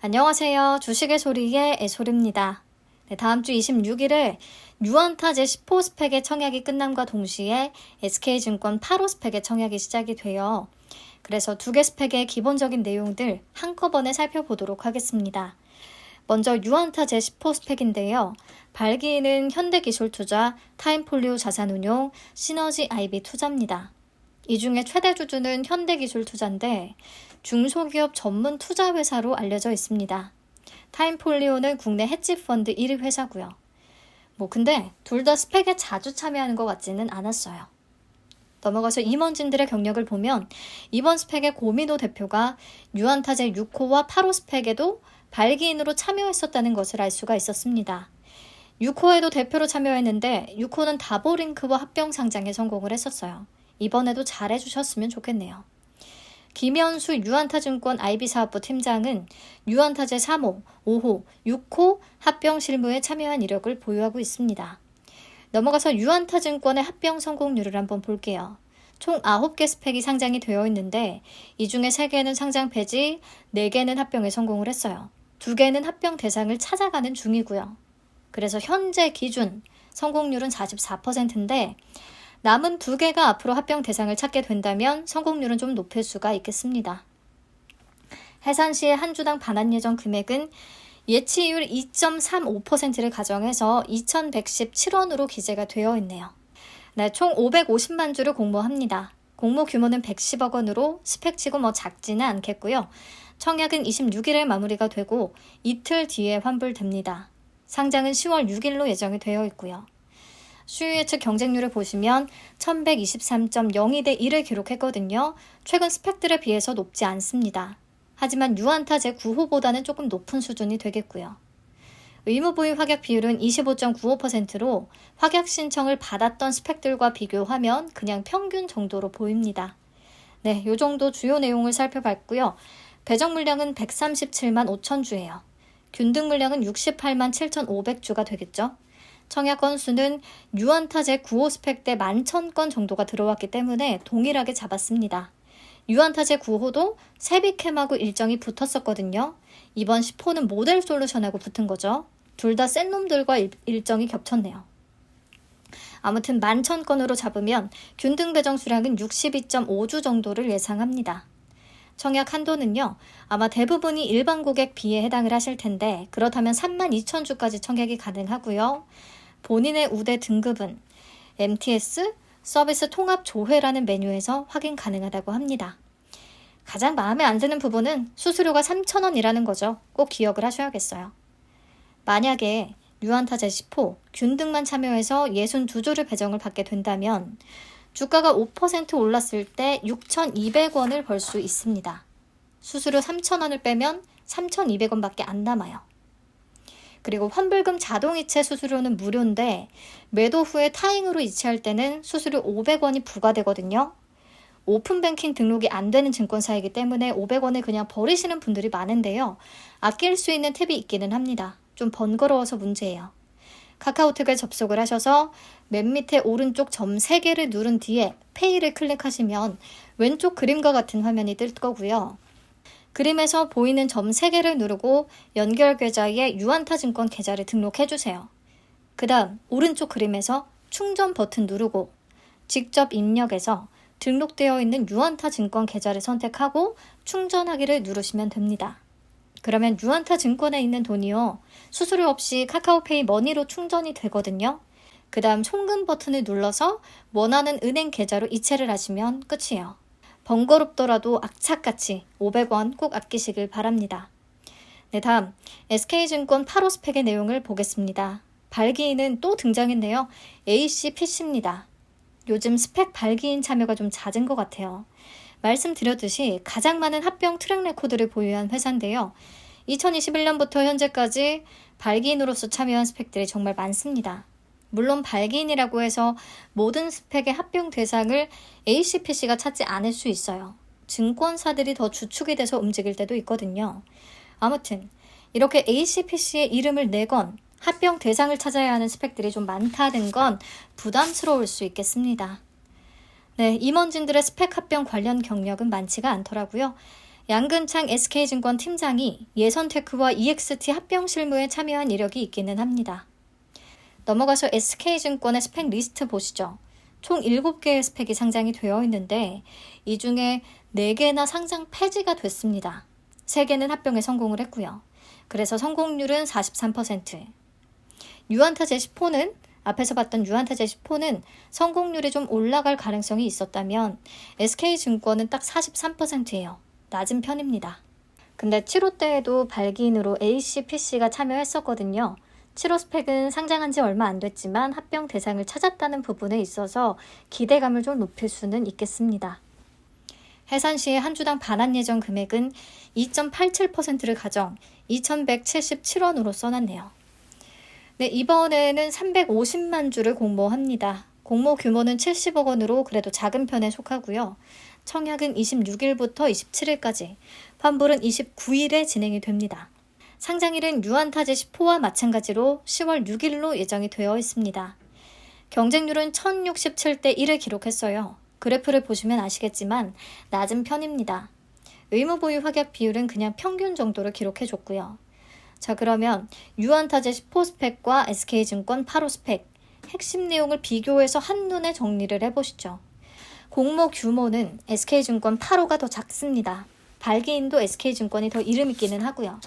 안녕하세요. 주식의 소리의 애소리입니다. 다음 주 26일에 유언타 제10호 스펙의 청약이 끝남과 동시에 SK증권 8호 스펙의 청약이 시작이 돼요. 그래서 두 개 스펙의 기본적인 내용들 한꺼번에 살펴보도록 하겠습니다. 먼저 유언타 제10호 스펙인데요. 발기인은 현대기술투자, 타임폴리오 자산운용, 시너지 IB 투자입니다. 이 중에 최대 주주는 현대기술투자인데 중소기업 전문 투자회사로 알려져 있습니다. 타임폴리오는 국내 헤지펀드 1위 회사고요. 근데 둘 다 스펙에 자주 참여하는 것 같지는 않았어요. 넘어가서 임원진들의 경력을 보면 이번 스펙의 고민호 대표가 유언타 제6호와 8호 스펙에도 발기인으로 참여했었다는 것을 알 수가 있었습니다. 6호에도 대표로 참여했는데 6호는 다보링크와 합병 상장에 성공을 했었어요. 이번에도 잘해주셨으면 좋겠네요. 김현수 유언타증권 IB사업부 팀장은 유언타 제3호, 5호, 6호 합병 실무에 참여한 이력을 보유하고 있습니다. 넘어가서 유언타증권의 합병 성공률을 한번 볼게요. 총 9개 스펙이 상장이 되어 있는데 이 중에 3개는 상장 폐지, 4개는 합병에 성공을 했어요. 2개는 합병 대상을 찾아가는 중이고요. 그래서 현재 기준 성공률은 44%인데 남은 2개가 앞으로 합병 대상을 찾게 된다면 성공률은 좀 높을 수가 있겠습니다. 해산시의 한 주당 반환 예정 금액은 예치율 2.35%를 가정해서 2,117원으로 기재가 되어 있네요. 총 550만 주를 공모합니다. 공모 규모는 110억 원으로 스펙치고 작지는 않겠고요. 청약은 26일에 마무리가 되고 이틀 뒤에 환불됩니다. 상장은 10월 6일로 예정이 되어 있고요. 수요 예측 경쟁률을 보시면 1123.02대 1을 기록했거든요. 최근 스펙들에 비해서 높지 않습니다. 하지만 유언타 제9호보다는 조금 높은 수준이 되겠고요. 의무 보유 확약 비율은 25.95%로 확약 신청을 받았던 스펙들과 비교하면 그냥 평균 정도로 보입니다. 이 정도 주요 내용을 살펴봤고요. 배정 물량은 137만 5천 주예요. 균등 물량은 68만 7,500주가 되겠죠. 청약 건수는 유언타 제9호 스펙 때 11,000건 정도가 들어왔기 때문에 동일하게 잡았습니다. 유언타 제9호도 세비캠하고 일정이 붙었었거든요. 이번 10호는 모델 솔루션하고 붙은 거죠. 둘 다 센 놈들과 일정이 겹쳤네요. 아무튼 11,000건으로 잡으면 균등 배정 수량은 62.5주 정도를 예상합니다. 청약 한도는요. 아마 대부분이 일반 고객 B에 해당을 하실 텐데 그렇다면 32,000주까지 청약이 가능하고요. 본인의 우대 등급은 MTS 서비스 통합 조회라는 메뉴에서 확인 가능하다고 합니다. 가장 마음에 안 드는 부분은 수수료가 3,000원이라는 거죠. 꼭 기억을 하셔야겠어요. 만약에 유언타 제10호 균등만 참여해서 62주를 배정을 받게 된다면 주가가 5% 올랐을 때 6,200원을 벌 수 있습니다. 수수료 3,000원을 빼면 3,200원밖에 안 남아요. 그리고 환불금 자동이체 수수료는 무료인데 매도 후에 타행으로 이체할 때는 수수료 500원이 부과되거든요. 오픈뱅킹 등록이 안 되는 증권사이기 때문에 500원을 그냥 버리시는 분들이 많은데요. 아낄 수 있는 팁이 있기는 합니다. 좀 번거로워서 문제예요. 카카오톡에 접속을 하셔서 맨 밑에 오른쪽 점 3개를 누른 뒤에 페이를 클릭하시면 왼쪽 그림과 같은 화면이 뜰 거고요. 그림에서 보이는 점 3개를 누르고 연결 계좌에 유언타 증권 계좌를 등록해주세요. 그 다음 오른쪽 그림에서 충전 버튼 누르고 직접 입력해서 등록되어 있는 유언타 증권 계좌를 선택하고 충전하기를 누르시면 됩니다. 그러면 유언타 증권에 있는 돈이요. 수수료 없이 카카오페이 머니로 충전이 되거든요. 그 다음 송금 버튼을 눌러서 원하는 은행 계좌로 이체를 하시면 끝이에요. 번거롭더라도 악착같이 500원 꼭 아끼시길 바랍니다. 다음 SK증권 8호 스펙의 내용을 보겠습니다. 발기인은 또 등장했네요. ACPC입니다. 요즘 스펙 발기인 참여가 좀 잦은 것 같아요. 말씀드렸듯이 가장 많은 합병 트랙 레코드를 보유한 회사인데요. 2021년부터 현재까지 발기인으로서 참여한 스펙들이 정말 많습니다. 물론 발기인이라고 해서 모든 스펙의 합병 대상을 ACPC가 찾지 않을 수 있어요. 증권사들이 더 주축이 돼서 움직일 때도 있거든요. 아무튼 이렇게 ACPC의 이름을 내건 합병 대상을 찾아야 하는 스펙들이 좀 많다는 건 부담스러울 수 있겠습니다. 임원진들의 스펙 합병 관련 경력은 많지가 않더라고요. 양근창 SK증권 팀장이 예선테크와 EXT 합병 실무에 참여한 이력이 있기는 합니다. 넘어가서 SK증권의 스펙 리스트 보시죠. 총 7개의 스펙이 상장이 되어 있는데 이 중에 4개나 상장 폐지가 됐습니다. 3개는 합병에 성공을 했고요. 그래서 성공률은 43%. 유안타 제시포는 앞에서 봤던 유안타 제시포는 성공률이 좀 올라갈 가능성이 있었다면 SK증권은 딱 43%예요. 낮은 편입니다. 근데 7호 때에도 발기인으로 ACPC가 참여했었거든요. 7호 스펙은 상장한 지 얼마 안 됐지만 합병 대상을 찾았다는 부분에 있어서 기대감을 좀 높일 수는 있겠습니다. 해산시의 한 주당 반환 예정 금액은 2.87%를 가정 2,177원으로 써놨네요. 네, 이번에는 350만 주를 공모합니다. 공모 규모는 70억 원으로 그래도 작은 편에 속하고요. 청약은 26일부터 27일까지, 환불은 29일에 진행이 됩니다. 상장일은 유안타 제시포와 마찬가지로 10월 6일로 예정이 되어 있습니다. 경쟁률은 1067대 1을 기록했어요. 그래프를 보시면 아시겠지만 낮은 편입니다. 의무 보유 확약 비율은 그냥 평균 정도를 기록해줬고요. 자, 그러면 유안타 제시포 스펙과 SK증권 8호 스펙, 핵심 내용을 비교해서 한눈에 정리를 해보시죠. 공모 규모는 SK증권 8호가 더 작습니다. 발기인도 SK증권이 더 이름 있기는 하고요.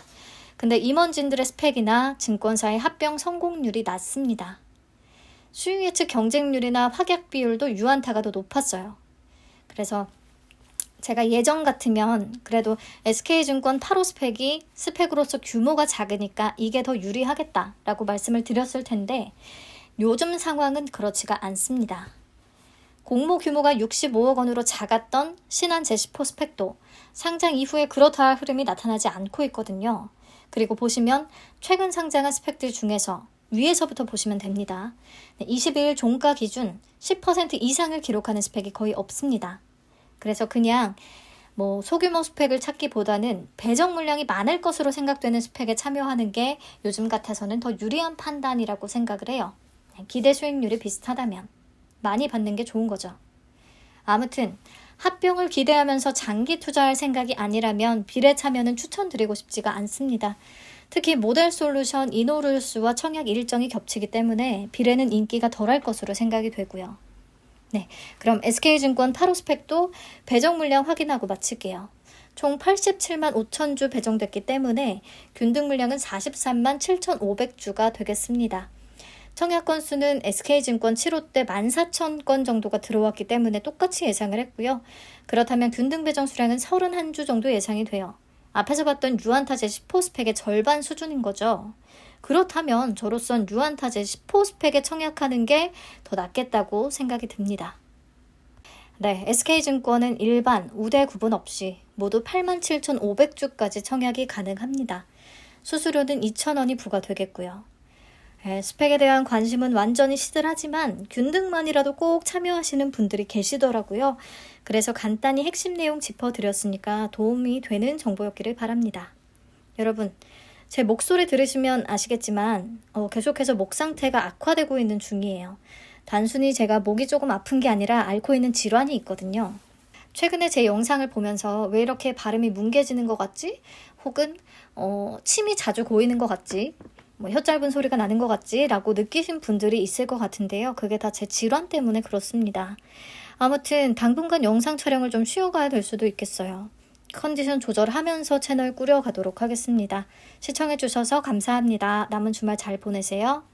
근데 임원진들의 스펙이나 증권사의 합병 성공률이 낮습니다. 수익 예측 경쟁률이나 확약 비율도 유안타가 더 높았어요. 그래서 제가 예전 같으면 그래도 SK증권 8호 스펙이 스펙으로서 규모가 작으니까 이게 더 유리하겠다라고 말씀을 드렸을 텐데 요즘 상황은 그렇지가 않습니다. 공모 규모가 65억 원으로 작았던 신한 제시포 스펙도 상장 이후에 그렇다 할 흐름이 나타나지 않고 있거든요. 그리고 보시면 최근 상장한 스펙들 중에서 위에서부터 보시면 됩니다. 22일 종가 기준 10% 이상을 기록하는 스펙이 거의 없습니다. 그래서 그냥 소규모 스펙을 찾기보다는 배정 물량이 많을 것으로 생각되는 스펙에 참여하는 게 요즘 같아서는 더 유리한 판단이라고 생각을 해요. 기대 수익률이 비슷하다면 많이 받는 게 좋은 거죠. 아무튼 합병을 기대하면서 장기 투자할 생각이 아니라면 비례 참여는 추천드리고 싶지가 않습니다. 특히 모델솔루션, 이노룰스와 청약 일정이 겹치기 때문에 비례는 인기가 덜할 것으로 생각이 되고요. 네, 그럼 SK증권 8호 스펙도 배정 물량 확인하고 마칠게요. 총 87만 5천 주 배정됐기 때문에 균등 물량은 43만 7,500주가 되겠습니다. 청약 건수는 SK증권 7호 때 14,000건 정도가 들어왔기 때문에 똑같이 예상을 했고요. 그렇다면 균등 배정 수량은 31주 정도 예상이 돼요. 앞에서 봤던 유안타 제시포 스펙의 절반 수준인 거죠. 그렇다면 저로선 유안타 제시포 스펙에 청약하는 게 더 낫겠다고 생각이 듭니다. 네, SK증권은 일반, 우대 구분 없이 모두 87,500주까지 청약이 가능합니다. 수수료는 2,000원이 부과되겠고요. 스펙에 대한 관심은 완전히 시들하지만 균등만이라도 꼭 참여하시는 분들이 계시더라고요. 그래서 간단히 핵심 내용 짚어드렸으니까 도움이 되는 정보였기를 바랍니다. 여러분, 제 목소리 들으시면 아시겠지만 계속해서 목 상태가 악화되고 있는 중이에요. 단순히 제가 목이 조금 아픈 게 아니라 앓고 있는 질환이 있거든요. 최근에 제 영상을 보면서 왜 이렇게 발음이 뭉개지는 것 같지? 혹은 침이 자주 고이는 것 같지? 혀 짧은 소리가 나는 것 같지? 라고 느끼신 분들이 있을 것 같은데요. 그게 다 제 질환 때문에 그렇습니다. 아무튼 당분간 영상 촬영을 좀 쉬어가야 될 수도 있겠어요. 컨디션 조절하면서 채널 꾸려가도록 하겠습니다. 시청해주셔서 감사합니다. 남은 주말 잘 보내세요.